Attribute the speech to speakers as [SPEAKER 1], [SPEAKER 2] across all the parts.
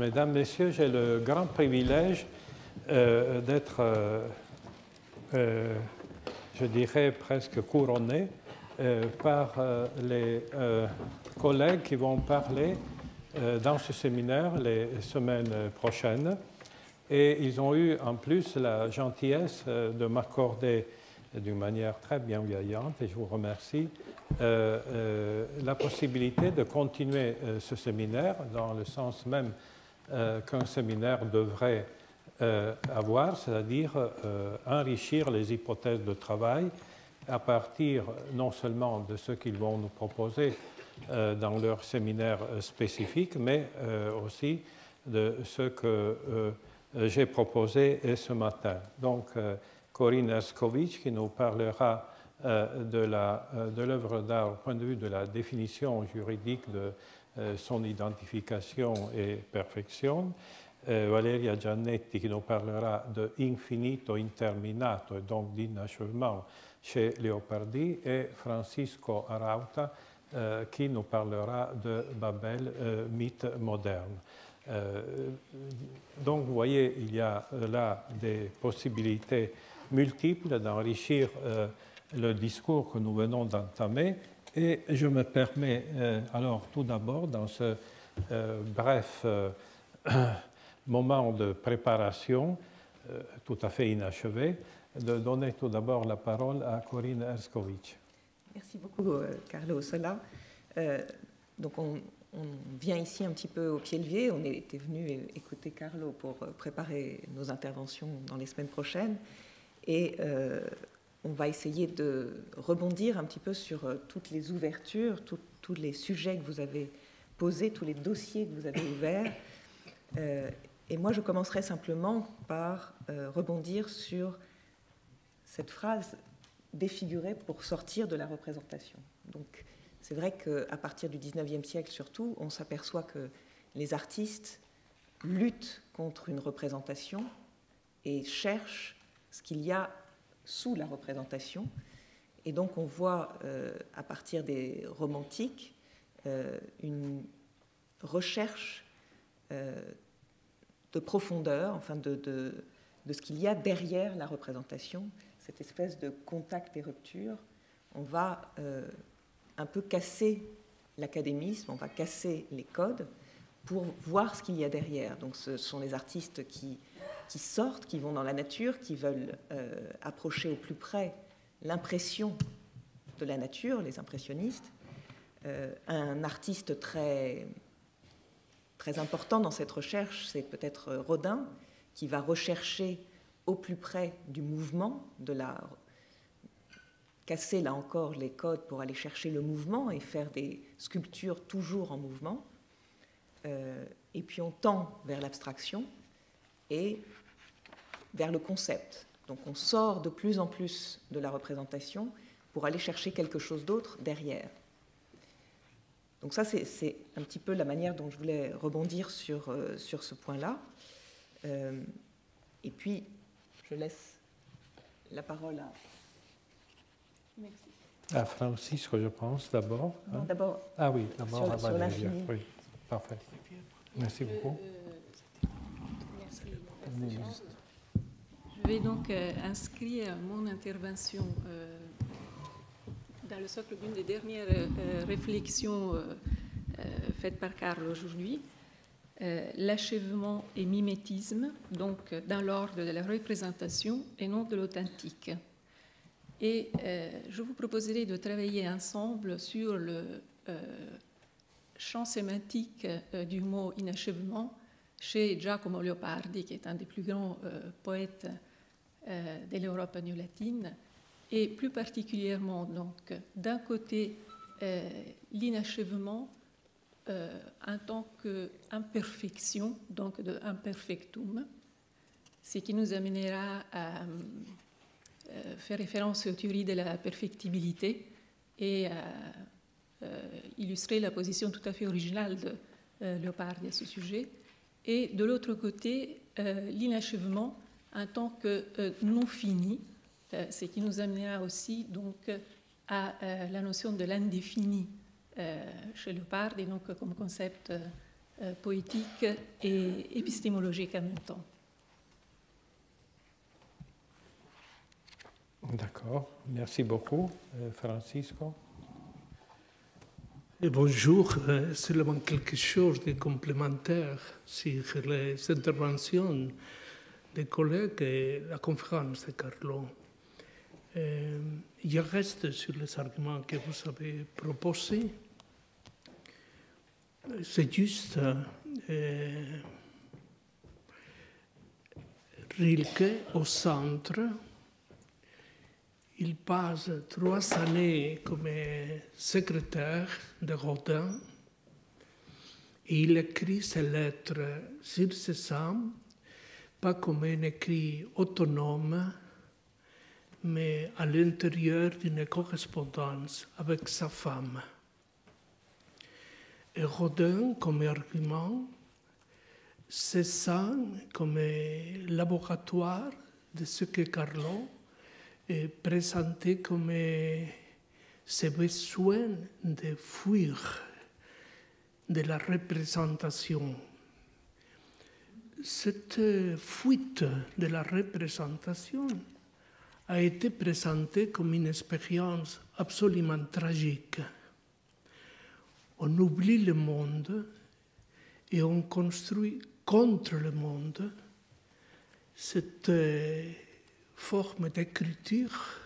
[SPEAKER 1] Mesdames, Messieurs, j'ai le grand privilège d'être, je dirais, presque couronné par les collègues qui vont parler dans ce séminaire les semaines prochaines. Et ils ont eu en plus la gentillesse de m'accorder d'une manière très bienveillante, et je vous remercie, la possibilité de continuer ce séminaire dans le sens même qu'un séminaire devrait avoir, c'est-à-dire enrichir les hypothèses de travail à partir non seulement de ce qu'ils vont nous proposer dans leur séminaire spécifique, mais aussi de ce que j'ai proposé ce matin. Donc, Corinne Herskovich qui nous parlera de l'œuvre d'art au point de vue de la définition juridique de son identification et perfection. Valeria Giannetti qui nous parlera de infinito interminato, et donc d'inachèvement chez Leopardi, et Francisco Arauta qui nous parlera de Babel, mythe moderne. Donc, vous voyez, il y a là des possibilités multiples d'enrichir le discours que nous venons d'entamer. Et je me permets alors tout d'abord, dans ce bref moment de préparation tout à fait inachevé, de donner tout d'abord la parole à Corinne Herskovich.
[SPEAKER 2] Merci beaucoup, Carlo Sola. Donc on vient ici un petit peu au pied levé. On était venu écouter Carlo pour préparer nos interventions dans les semaines prochaines. Et on va essayer de rebondir un petit peu sur toutes les ouvertures, tous les sujets que vous avez posés, tous les dossiers que vous avez ouverts. Et moi, je commencerai simplement par rebondir sur cette phrase « défigurer pour sortir de la représentation ». Donc, c'est vrai qu'à partir du XIXe siècle surtout, on s'aperçoit que les artistes luttent contre une représentation et cherchent ce qu'il y a sous la représentation. Et donc on voit à partir des romantiques une recherche de profondeur, enfin de ce qu'il y a derrière la représentation, cette espèce de contact et rupture. On va un peu casser l'académisme, on va casser les codes pour voir ce qu'il y a derrière. Donc ce sont les artistes qui sortent, qui vont dans la nature, qui veulent approcher au plus près l'impression de la nature, les impressionnistes. Un artiste très, très important dans cette recherche, c'est peut-être Rodin, qui va rechercher au plus près du mouvement, casser là encore les codes pour aller chercher le mouvement et faire des sculptures toujours en mouvement. Et puis on tend vers l'abstraction et vers le concept. Donc on sort de plus en plus de la représentation pour aller chercher quelque chose d'autre derrière. Donc ça, c'est un petit peu la manière dont je voulais rebondir sur ce point-là. Et puis, je laisse la parole à...
[SPEAKER 1] Merci. À Francisco, je pense, d'abord.
[SPEAKER 2] Hein? D'abord.
[SPEAKER 1] Ah oui, d'abord à
[SPEAKER 2] Valeria.
[SPEAKER 1] l'infini. Oui, parfait. Merci beaucoup.
[SPEAKER 3] Merci. Je vais donc inscrire mon intervention dans le socle d'une des dernières réflexions faites par Carlo aujourd'hui, l'achèvement et mimétisme, donc dans l'ordre de la représentation et non de l'authentique. Et je vous proposerai de travailler ensemble sur le champ sémantique du mot inachèvement chez Giacomo Leopardi, qui est un des plus grands poètes de l'Europe néo-latine, et plus particulièrement, donc, d'un côté, l'inachèvement en tant qu'imperfection, donc de imperfectum, ce qui nous amènera à faire référence aux théories de la perfectibilité et à illustrer la position tout à fait originale de Leopardi à ce sujet. Et de l'autre côté, l'inachèvement en tant que non fini, ce qui nous amènera aussi donc à la notion de l'indéfini chez Leopardi, donc comme concept poétique et épistémologique en même temps.
[SPEAKER 1] D'accord, merci beaucoup, Francisco.
[SPEAKER 4] Et bonjour, seulement quelque chose de complémentaire sur les interventions des collègues et la conférence de Carlo. Je reste sur les arguments que vous avez proposés. C'est juste Rilke au centre. Il passe 3 années comme secrétaire de Rodin et il écrit ses lettres sur ses âmes, pas comme un écrit autonome, mais à l'intérieur d'une correspondance avec sa femme. Et Rodin, comme argument, c'est ça comme laboratoire de ce que Carlo est présenté comme ce besoin de fuir de la représentation. Cette fuite de la représentation a été présentée comme une expérience absolument tragique. On oublie le monde et on construit contre le monde cette forme d'écriture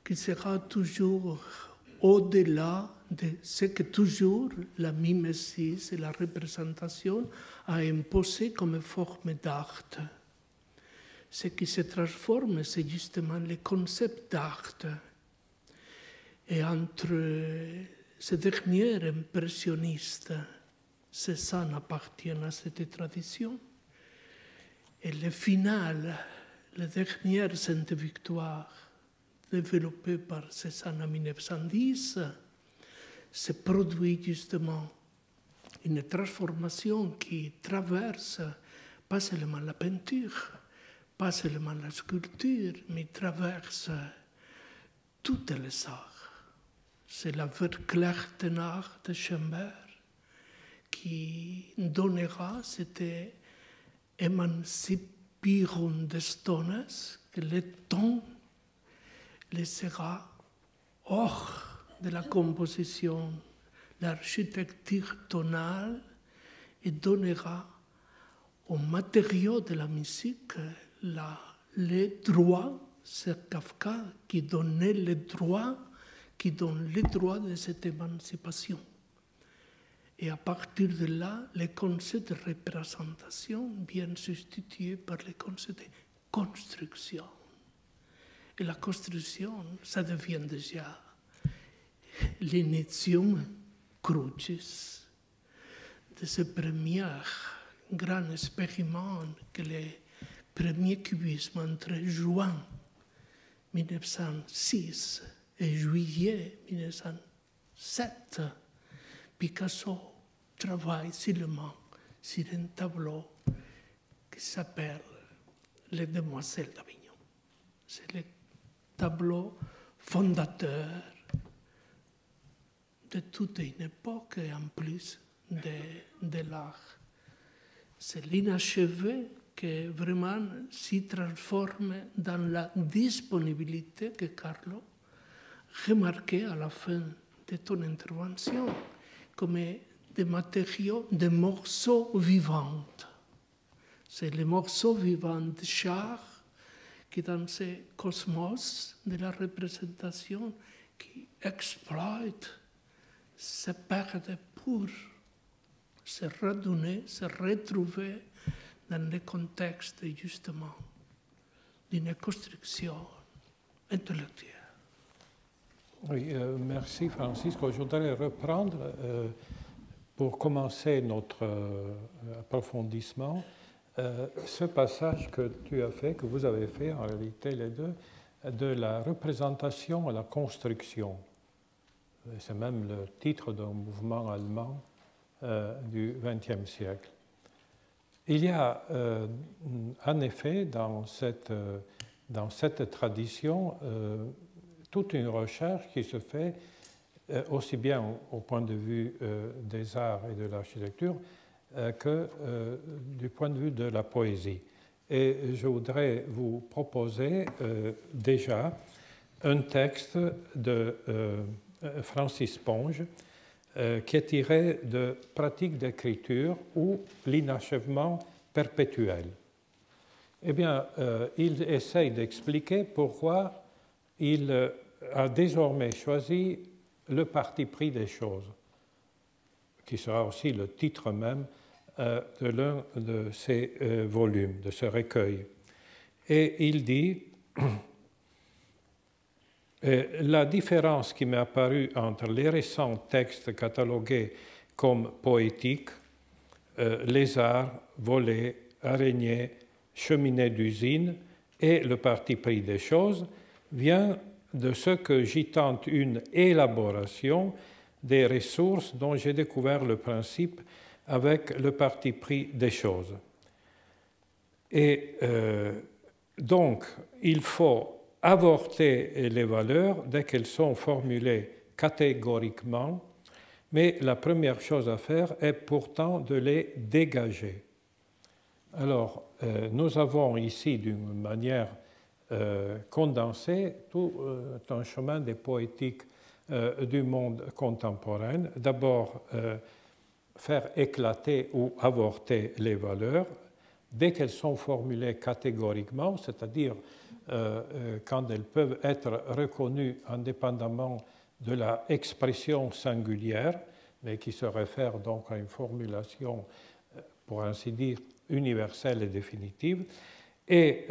[SPEAKER 4] qui sera toujours au-delà de ce que toujours la mimésis et la représentation a imposé comme forme d'art. Ce qui se transforme, c'est justement le concept d'art. Et entre ces derniers impressionnistes, Cézanne appartient à cette tradition. Et le final, les dernières Sainte Victoire, développées par Cézanne en 1910, se produit justement une transformation qui traverse pas seulement la peinture, pas seulement la sculpture, mais traverse toutes les arts. C'est la Verklärtenart de Schönberg qui donnera cette Emancipierung des Tones, que le ton laissera hors de la composition, l'architecture tonale, et donnera aux matériaux de la musique les droits. C'est Kafka qui donnait les droits, qui donne les droits de cette émancipation. Et à partir de là, les concepts de représentation viennent substitués par les concepts de construction. Et la construction, ça devient déjà l'initium crucis de ce premier grand expériment que les premiers cubismes entre juin 1906 et juillet 1907, Picasso travaille seulement sur un tableau qui s'appelle Les Demoiselles d'Avignon. C'est le tableau fondateur de toute une époque et en plus de l'art. C'est l'inachevé qui vraiment s'y transforme dans la disponibilité que Carlo remarquait à la fin de ton intervention comme des matériaux, des morceaux vivants. C'est les morceaux vivants de char qui, dans ce cosmos de la représentation, qui exploite se perdent pour se redonner, se retrouver dans le contexte justement d'une construction intellectuelle.
[SPEAKER 1] Oui, merci Francisco. Je voudrais reprendre, pour commencer notre approfondissement, ce passage que tu as fait, que vous avez fait en réalité les deux, de la représentation à la construction. C'est même le titre d'un mouvement allemand du XXe siècle. Il y a en effet dans cette tradition toute une recherche qui se fait aussi bien au point de vue des arts et de l'architecture que du point de vue de la poésie. Et je voudrais vous proposer déjà un texte de Francis Ponge qui est tiré de Pratiques d'écriture ou l'inachèvement perpétuel. Eh bien, il essaye d'expliquer pourquoi il a désormais choisi le parti pris des choses, qui sera aussi le titre même de l'un de ces volumes, de ce recueil. Et il dit la différence qui m'est apparue entre les récents textes catalogués comme poétiques, lézards, volets, araignées, cheminées d'usine et le parti pris des choses, vient de ce que j'y tente une élaboration des ressources dont j'ai découvert le principe avec le parti pris des choses. Et donc, il faut avorter les valeurs dès qu'elles sont formulées catégoriquement, mais la première chose à faire est pourtant de les dégager. Alors, nous avons ici, d'une manière condensée, tout un chemin des poétiques du monde contemporain. D'abord, faire éclater ou avorter les valeurs dès qu'elles sont formulées catégoriquement, c'est-à-dire quand elles peuvent être reconnues indépendamment de la expression singulière, mais qui se réfère donc à une formulation, pour ainsi dire, universelle et définitive. Et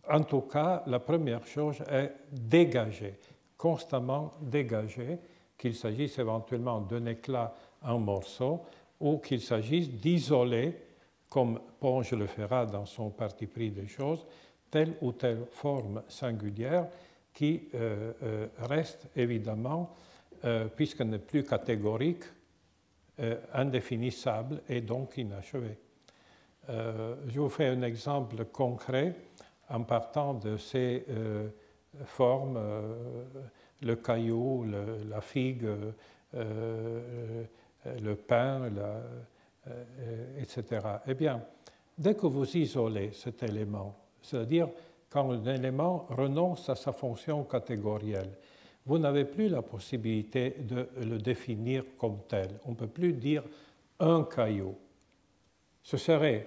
[SPEAKER 1] en tout cas, la première chose est dégager, constamment dégager, qu'il s'agisse éventuellement d'un éclat en morceaux ou qu'il s'agisse d'isoler, comme Ponge le fera dans son parti pris des choses, telle ou telle forme singulière qui reste évidemment, puisqu'elle n'est plus catégorique, indéfinissable et donc inachevée. Je vous fais un exemple concret en partant de ces formes, le caillou, la figue, le pain, etc. Eh bien, dès que vous isolez cet élément, c'est-à-dire quand un élément renonce à sa fonction catégorielle, vous n'avez plus la possibilité de le définir comme tel. On ne peut plus dire un caillou. Ce serait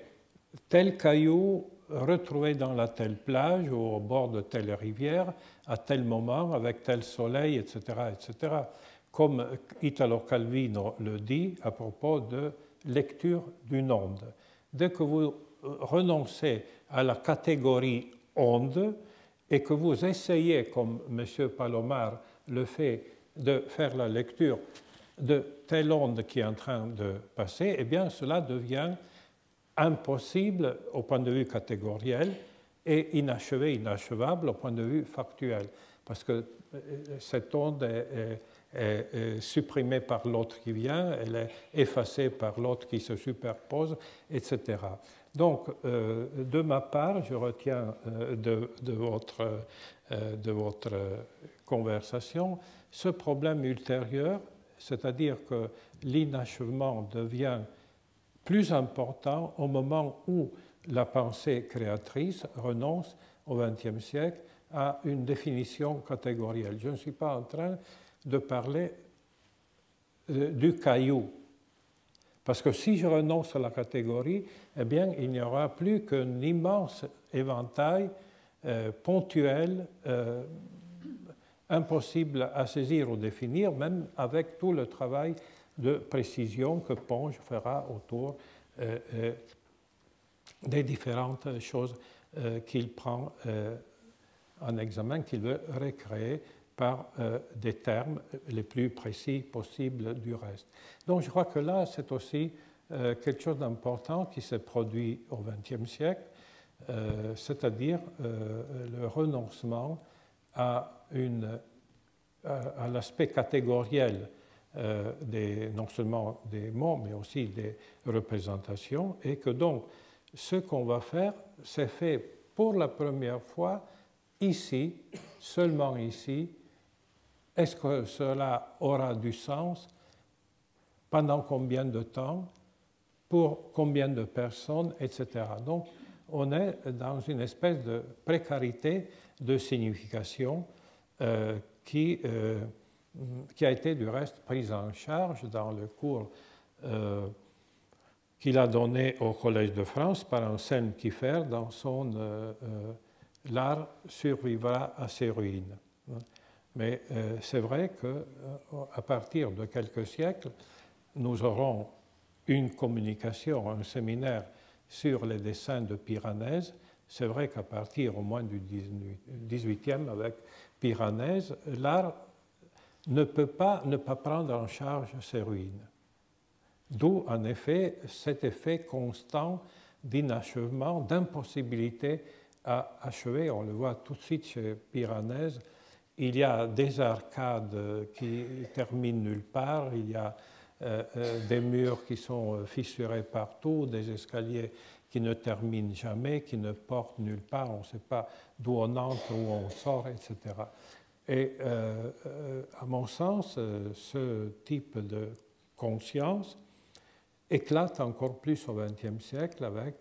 [SPEAKER 1] tel caillou retrouvé dans la telle plage ou au bord de telle rivière à tel moment avec tel soleil, etc., etc. Comme Italo Calvino le dit à propos de lecture d'une onde. Dès que vous renoncez à la catégorie onde et que vous essayez, comme M. Palomar le fait, de faire la lecture de telle onde qui est en train de passer, eh bien cela devient impossible au point de vue catégoriel et inachevé, inachevable au point de vue factuel, parce que cette onde est supprimée par l'autre qui vient, elle est effacée par l'autre qui se superpose, etc. Donc, de ma part, je retiens de votre conversation ce problème ultérieur, c'est-à-dire que l'inachèvement devient plus important au moment où la pensée créatrice renonce au XXe siècle à une définition catégorielle. Je ne suis pas en train de parler du caillou, parce que si je renonce à la catégorie, eh bien, il n'y aura plus qu'un immense éventail ponctuel, impossible à saisir ou définir, même avec tout le travail de précision que Ponge fera autour des différentes choses qu'il prend en examen, qu'il veut recréer par des termes les plus précis possibles du reste. Donc je crois que là, c'est aussi quelque chose d'important qui s'est produit au XXe siècle, c'est-à-dire le renoncement à l'aspect catégoriel non seulement des mots, mais aussi des représentations, et que donc ce qu'on va faire, c'est fait pour la première fois ici, seulement ici, est-ce que cela aura du sens? Pendant combien de temps? Pour combien de personnes? Etc. Donc, on est dans une espèce de précarité de signification qui a été du reste prise en charge dans le cours qu'il a donné au Collège de France par Anselme Kiefer dans son L'art survivra à ses ruines. Mais c'est vrai qu'à partir de quelques siècles, nous aurons une communication, un séminaire sur les dessins de Piranèse. C'est vrai qu'à partir au moins du XVIIIe, avec Piranèse, l'art ne peut pas ne pas prendre en charge ces ruines. D'où, en effet, cet effet constant d'inachèvement, d'impossibilité à achever. On le voit tout de suite chez Piranèse. Il y a des arcades qui terminent nulle part, il y a des murs qui sont fissurés partout, des escaliers qui ne terminent jamais, qui ne portent nulle part, on ne sait pas d'où on entre, où on sort, etc. Et à mon sens, ce type de conscience éclate encore plus au XXe siècle avec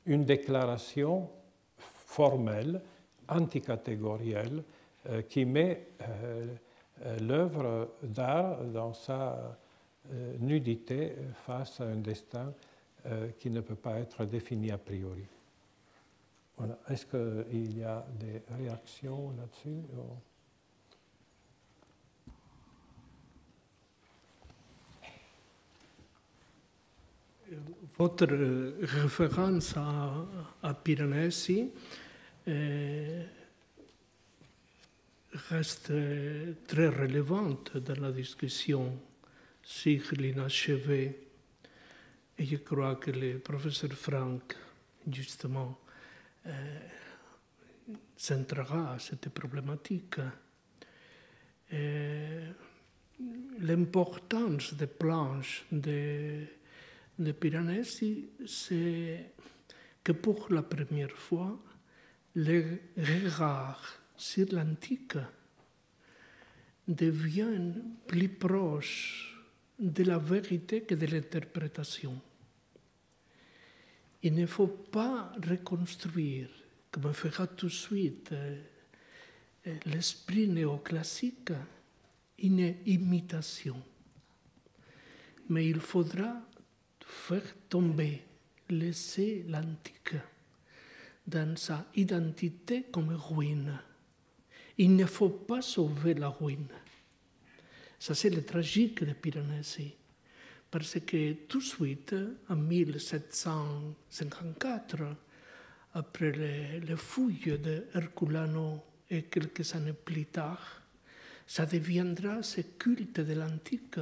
[SPEAKER 1] une déclaration formelle, anticatégorielle, qui met l'œuvre d'art dans sa nudité face à un destin qui ne peut pas être défini a priori. Voilà. Est-ce qu'il y a des réactions là-dessus?
[SPEAKER 4] Votre référence à Piranesi reste très relevante dans la discussion sur l'inachevé. Et je crois que le professeur Franck, justement, centrera à cette problématique. L'importance des planches de Piranesi, c'est que pour la première fois, le regard sur l'antique devient plus proche de la vérité que de l'interprétation. Il ne faut pas reconstruire, comme fera tout de suite l'esprit néoclassique, une imitation. Mais il faudra faire tomber, laisser l'antique dans sa identité comme ruine. Il ne faut pas sauver la ruine. Ça, c'est le tragique de Piranesi. Parce que tout de suite, en 1754, après les fouilles de Herculano et quelques années plus tard, ça deviendra ce culte de l'antique.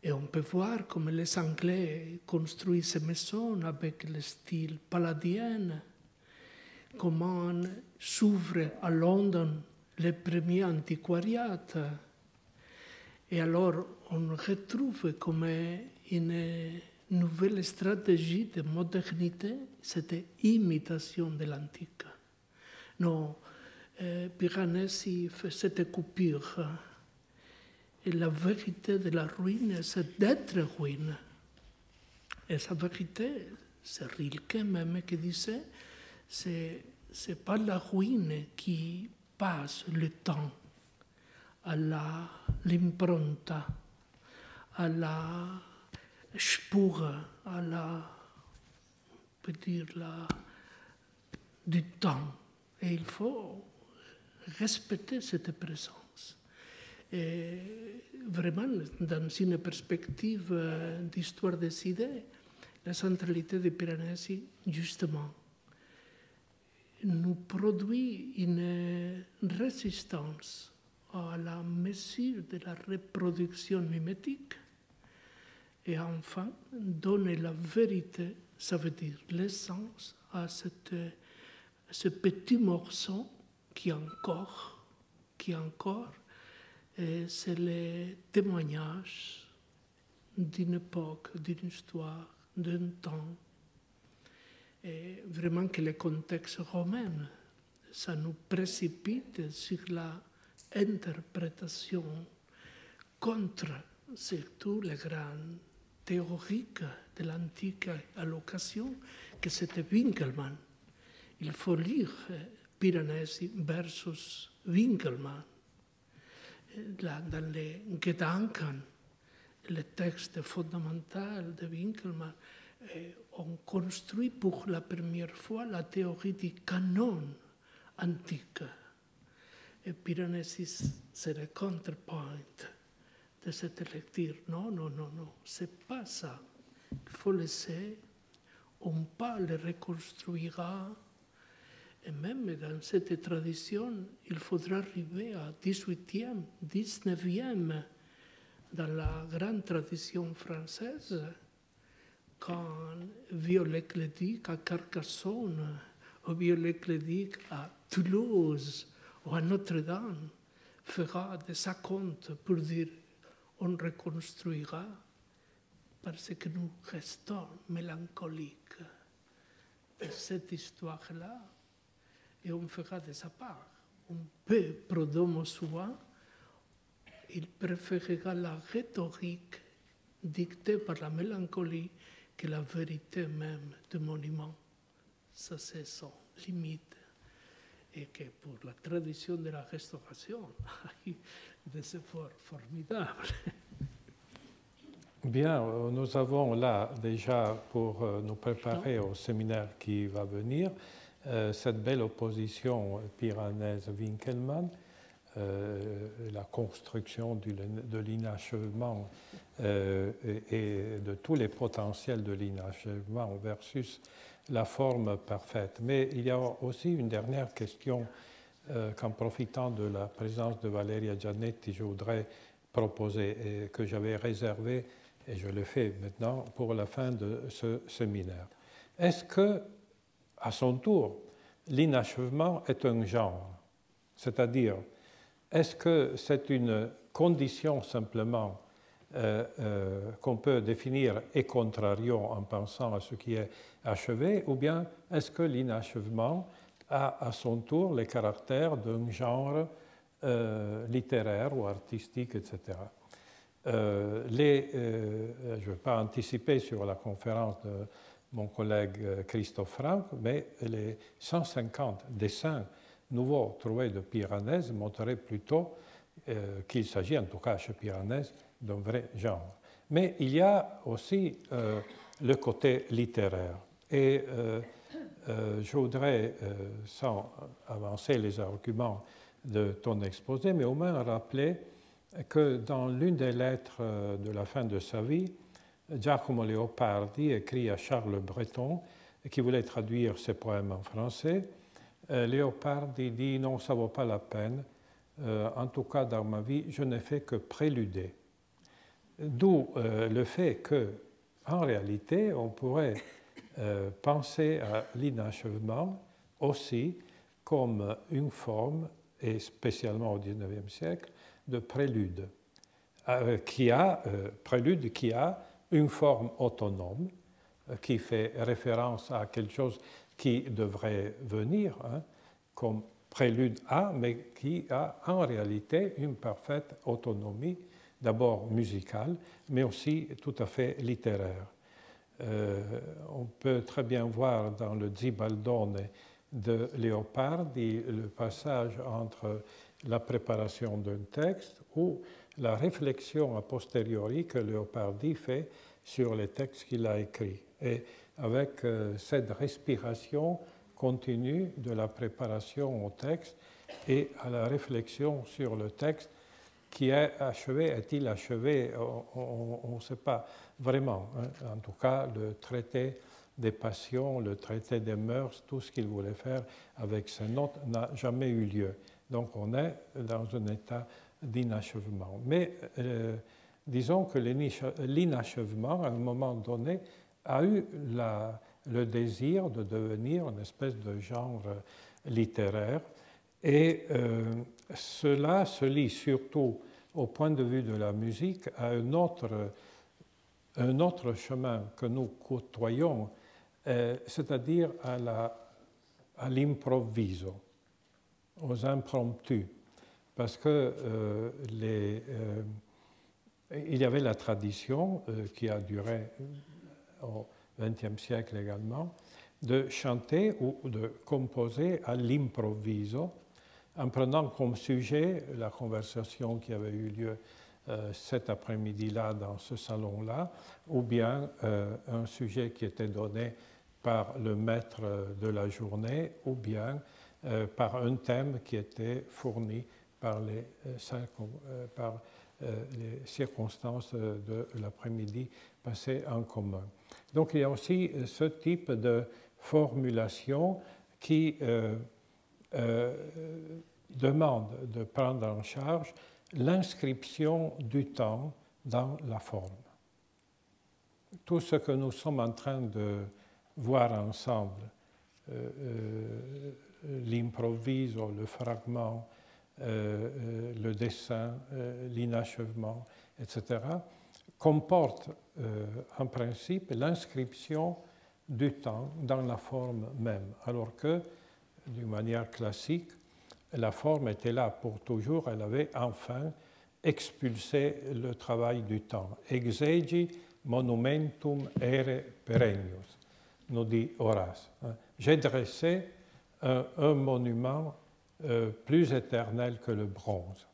[SPEAKER 4] Et on peut voir comme les Anglais construisent ces maisons avec le style palladien, comment s'ouvre à Londres les premiers antiquariats. Et alors, on retrouve comme une nouvelle stratégie de modernité, cette imitation de l'antique. Non, Piranesi fait cette coupure. Et la vérité de la ruine, c'est d'être ruine. Et sa vérité, c'est Rilke même qui disait, c'est pas la ruine qui passe le temps à l'impronta, à la spur, à la, on peut dire, du temps. Et il faut respecter cette présence. Et vraiment, dans une perspective d'histoire des idées, la centralité de Piranesi, justement, nous produit une résistance à la mesure de la reproduction mimétique et enfin donner la vérité, ça veut dire l'essence à ce petit morceau qui encore, c'est le témoignage d'une époque, d'une histoire, d'un temps. Et vraiment que le contexte romain, ça nous précipite sur la interprétations contre surtout les grands théoriques de l'antique à l'occasion, que c'était Winckelmann. Il faut lire Piranesi versus Winckelmann. Dans les Gedanken, le texte fondamental de Winckelmann, on construit pour la première fois la théorie du canon antique. Et Piranesi, c'est le counterpoint de cette lecture. Non, c'est pas ça. Il faut laisser, on pas le reconstruira. Et même dans cette tradition, il faudra arriver à 18e, 19e, dans la grande tradition française, quand Viollet-le-Duc à Carcassonne, ou Viollet-le-Duc à Toulouse, ou à Notre-Dame, fera des acomptes pour dire on reconstruira, parce que nous restons mélancoliques de cette histoire-là, et on fera de sa part. Un peu pro domo sua, il préférera la rhétorique dictée par la mélancolie que la vérité même du monument. Ça, c'est son limite. Et que pour la tradition de la restauration, il y a des efforts formidables.
[SPEAKER 1] Bien, nous avons là déjà, pour nous préparer au séminaire qui va venir, cette belle opposition Piranèse-Winckelmann, la construction de l'inachèvement et de tous les potentiels de l'inachèvement versus la forme parfaite. Mais il y a aussi une dernière question qu'en profitant de la présence de Valeria Giannetti, je voudrais proposer et que j'avais réservée, et je le fais maintenant, pour la fin de ce séminaire. Est-ce que, à son tour, l'inachèvement est un genre? C'est-à-dire, est-ce que c'est une condition simplement qu'on peut définir et contrario en pensant à ce qui est achevé, ou bien est-ce que l'inachèvement a à son tour les caractères d'un genre littéraire ou artistique, etc. Je ne vais pas anticiper sur la conférence de mon collègue Christophe Franck, mais les 150 dessins nouveaux trouvés de Piranèse montreraient plutôt qu'il s'agit, en tout cas chez Piranèse, d'un vrai genre. Mais il y a aussi le côté littéraire. Et je voudrais, sans avancer les arguments de ton exposé, mais au moins rappeler que dans l'une des lettres de la fin de sa vie, Giacomo Leopardi écrit à Charles Breton, qui voulait traduire ses poèmes en français. Leopardi dit « Non, ça ne vaut pas la peine. En tout cas, dans ma vie, je n'ai fait que préluder. » D'où le fait que, en réalité, on pourrait penser à l'inachèvement aussi comme une forme, et spécialement au XIXe siècle, de prélude, prélude qui a une forme autonome, qui fait référence à quelque chose qui devrait venir, comme prélude à, mais qui a en réalité une parfaite autonomie, d'abord musicale, mais aussi tout à fait littéraire. On peut très bien voir dans le Zibaldone de Leopardi le passage entre la préparation d'un texte ou la réflexion a posteriori que Leopardi fait sur les textes qu'il a écrits. Et avec cette respiration continue de la préparation au texte et à la réflexion sur le texte qui est achevé, est-il achevé? On ne sait pas vraiment. En tout cas, le traité des passions, le traité des mœurs, tout ce qu'il voulait faire avec ses notes n'a jamais eu lieu. Donc on est dans un état d'inachèvement. Mais disons que l'inachèvement, à un moment donné, a eu le désir de devenir une espèce de genre littéraire. Et cela se lie surtout au point de vue de la musique à un autre chemin que nous côtoyons, c'est-à-dire à l'improviso, aux impromptus. parce que il y avait la tradition qui a duré au XXe siècle également, de chanter ou de composer à l'improvviso, en prenant comme sujet la conversation qui avait eu lieu cet après-midi-là dans ce salon-là, ou bien un sujet qui était donné par le maître de la journée, ou bien par un thème qui était fourni par les circonstances de l'après-midi passé en commun. Donc il y a aussi ce type de formulation qui demande de prendre en charge l'inscription du temps dans la forme. Tout ce que nous sommes en train de voir ensemble, l'improviso, le fragment, le dessin, l'inachèvement, etc., comporte en principe l'inscription du temps dans la forme même, alors que, d'une manière classique, la forme était là pour toujours, elle avait enfin expulsé le travail du temps. Exegi monumentum ere perennius, nous dit Horace. J'ai dressé un monument plus éternel que le bronze.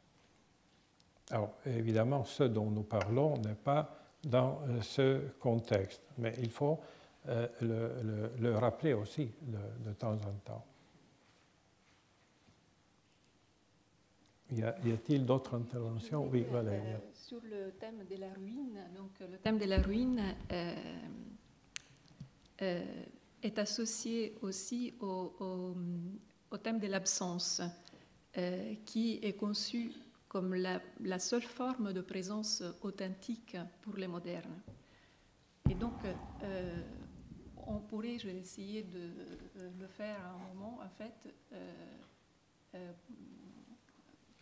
[SPEAKER 1] Alors, évidemment, ce dont nous parlons n'est pas dans ce contexte, mais il faut le rappeler aussi de temps en temps. Y a-t-il d'autres interventions? Oui, Valérie.
[SPEAKER 3] Sur le thème de la ruine, donc le thème de la ruine est associé aussi au thème de l'absence, qui est conçu comme la seule forme de présence authentique pour les modernes. Et donc, on pourrait, je vais essayer de le faire à un moment, en fait,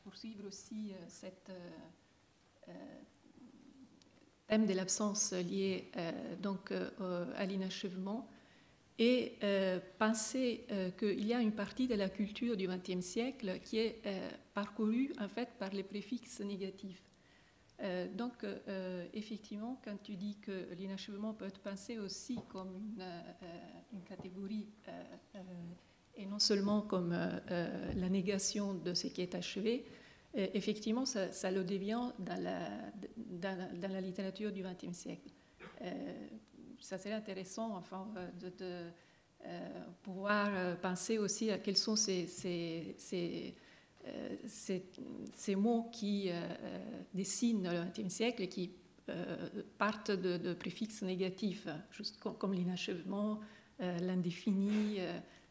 [SPEAKER 3] poursuivre aussi cette thème de l'absence lié donc à l'inachèvement, et penser qu'il y a une partie de la culture du XXe siècle qui est parcourue en fait par les préfixes négatifs. Donc effectivement, quand tu dis que l'inachèvement peut être pensé aussi comme une catégorie et non seulement comme la négation de ce qui est achevé, effectivement ça le devient dans la littérature du XXe siècle. Ça serait intéressant enfin, de pouvoir penser aussi à quels sont ces mots qui dessinent le XXe siècle et qui partent de préfixes négatifs, juste comme l'inachèvement, l'indéfini,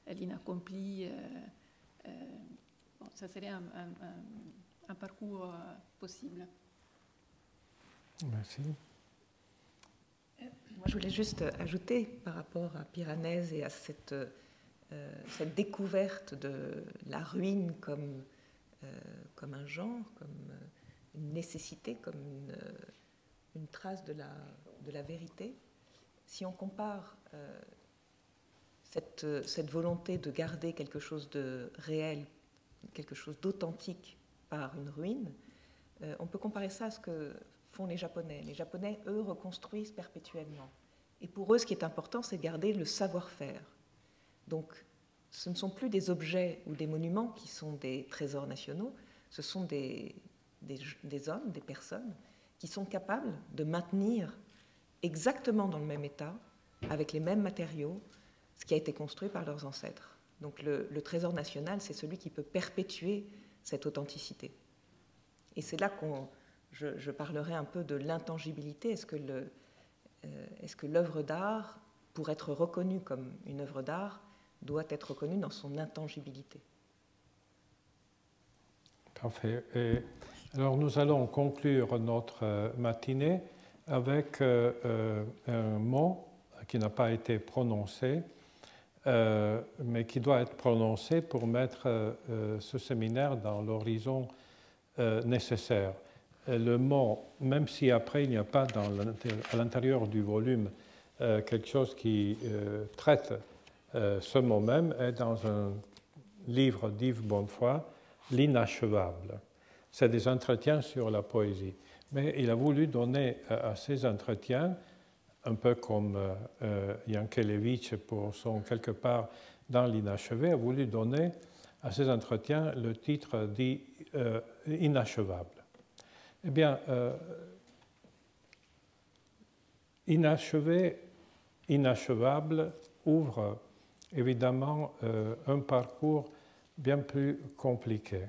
[SPEAKER 3] l'inaccompli. Bon, ça serait un parcours possible.
[SPEAKER 1] Merci.
[SPEAKER 2] Moi, je voulais juste ajouter par rapport à Piranèse et à cette découverte de la ruine comme un genre, comme une nécessité, comme une trace de la vérité. Si on compare cette volonté de garder quelque chose de réel, quelque chose d'authentique par une ruine, on peut comparer ça à ce que font les Japonais. Les Japonais, eux, reconstruisent perpétuellement. Et pour eux, ce qui est important, c'est de garder le savoir-faire. Donc, ce ne sont plus des objets ou des monuments qui sont des trésors nationaux, ce sont des hommes, des personnes, qui sont capables de maintenir exactement dans le même état, avec les mêmes matériaux, ce qui a été construit par leurs ancêtres. Donc, le trésor national, c'est celui qui peut perpétuer cette authenticité. Et c'est là je parlerai un peu de l'intangibilité. Est-ce que l'œuvre d'art, pour être reconnue comme une œuvre d'art, doit être reconnue dans son intangibilité?
[SPEAKER 1] Parfait. Et alors nous allons conclure notre matinée avec un mot qui n'a pas été prononcé, mais qui doit être prononcé pour mettre ce séminaire dans l'horizon nécessaire. Le mot, même si après il n'y a pas à l'intérieur du volume quelque chose qui traite ce mot même, est dans un livre d'Yves Bonnefoy, L'inachevable. c'est des entretiens sur la poésie. Mais il a voulu donner à ces entretiens, un peu comme Jankélévitch pour son quelque part dans l'inachevé, a voulu donner à ces entretiens le titre dit inachevable. Eh bien, inachevé, inachevable ouvre évidemment un parcours bien plus compliqué.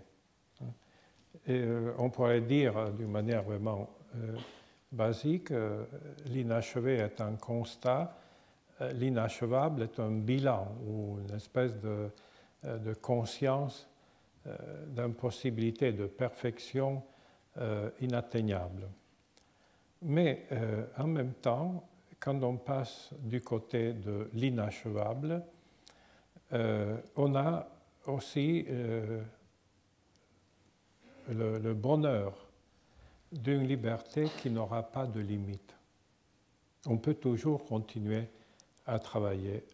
[SPEAKER 1] Et, on pourrait dire d'une manière vraiment basique, l'inachevé est un constat, l'inachevable est un bilan ou une espèce de conscience d'impossibilité de perfection inatteignable. Mais en même temps, quand on passe du côté de l'inachevable, on a aussi le bonheur d'une liberté qui n'aura pas de limite. On peut toujours continuer à travailler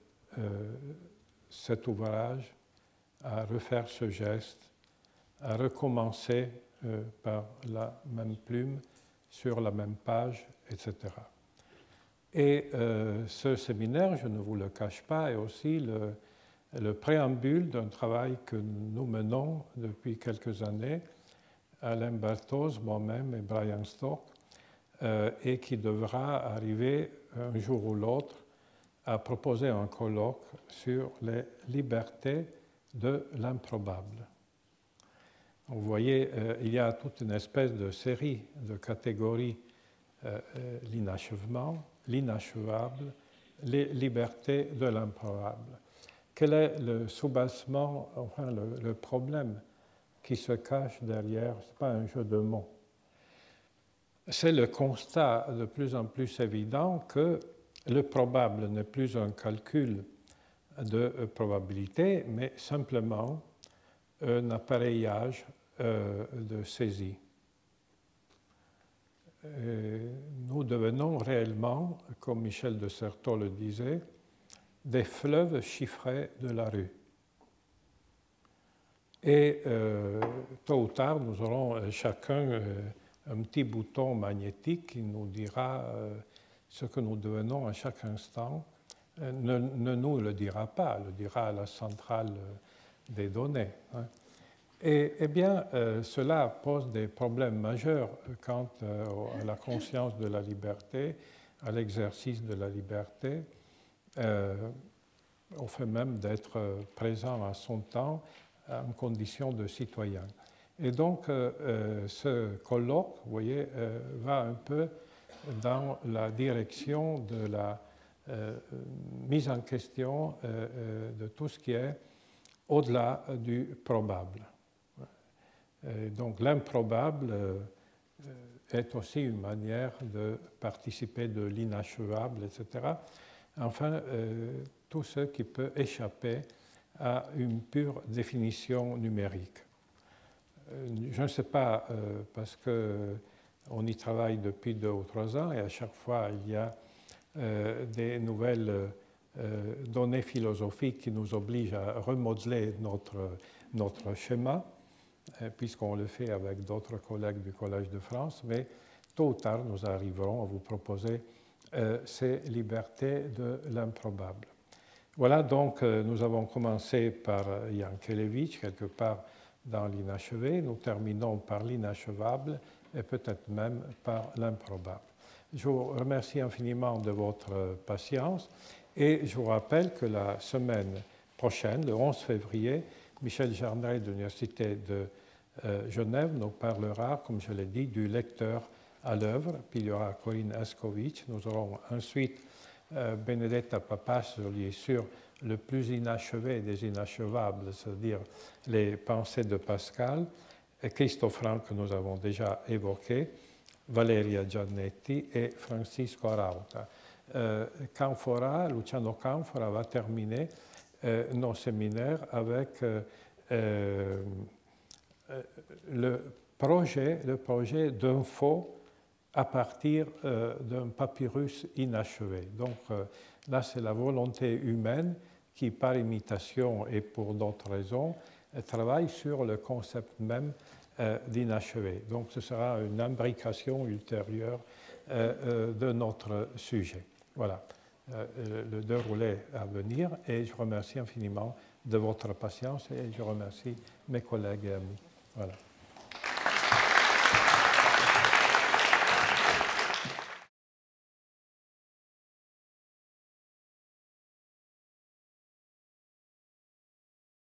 [SPEAKER 1] cet ouvrage, à refaire ce geste, à recommencer par la même plume, sur la même page, etc. Et ce séminaire, je ne vous le cache pas, est aussi le préambule d'un travail que nous menons depuis quelques années, Alain Berthoz, moi-même et Brian Stork, et qui devra arriver un jour ou l'autre à proposer un colloque sur les libertés de l'improbable. Vous voyez, il y a toute une espèce de série de catégories, l'inachèvement, l'inachevable, les libertés de l'improbable. Quel est le soubassement, enfin le problème qui se cache derrière? Ce n'est pas un jeu de mots. C'est le constat de plus en plus évident que le probable n'est plus un calcul de probabilité, mais simplement un appareillage de saisie. Nous devenons réellement, comme Michel de Certeau le disait, des fleuves chiffrés de la rue. Et tôt ou tard, nous aurons chacun un petit bouton magnétique qui nous dira ce que nous devenons à chaque instant. Ne nous le dira pas, le dira à la centrale des données. Hein. Et eh bien, cela pose des problèmes majeurs quant à la conscience de la liberté, à l'exercice de la liberté, au fait même d'être présent à son temps en condition de citoyen. Et donc, ce colloque, vous voyez, va un peu dans la direction de la mise en question de tout ce qui est au-delà du probable. Donc l'improbable est aussi une manière de participer de l'inachevable, etc. Enfin, tout ce qui peut échapper à une pure définition numérique. Je ne sais pas, parce qu'on y travaille depuis 2 ou 3 ans et à chaque fois il y a des nouvelles données philosophiques qui nous obligent à remodeler notre schéma, puisqu'on le fait avec d'autres collègues du Collège de France, mais tôt ou tard, nous arriverons à vous proposer ces libertés de l'improbable. Voilà, donc nous avons commencé par Jankélévitch, quelque part dans l'inachevé, nous terminons par l'inachevable et peut-être même par l'improbable. Je vous remercie infiniment de votre patience et je vous rappelle que la semaine prochaine, le 11 février, Michel Jarnay de l'Université de Genève nous parlera, comme je l'ai dit, du lecteur à l'œuvre, puis il y aura Corinne Escovitch. Nous aurons ensuite Benedetta Papasoli sur le plus inachevé des inachevables, c'est-à-dire les pensées de Pascal, et Christophe Franck que nous avons déjà évoqué, Valeria Giannetti et Francisco Arauta. Luciano Canfora va terminer nos séminaires avec le projet d'info à partir d'un papyrus inachevé. Donc là, c'est la volonté humaine qui, par imitation et pour d'autres raisons, travaille sur le concept même d'inachevé. Donc ce sera une imbrication ultérieure de notre sujet. Voilà le déroulé à venir et je remercie infiniment de votre patience et je remercie mes collègues et amis. Voilà.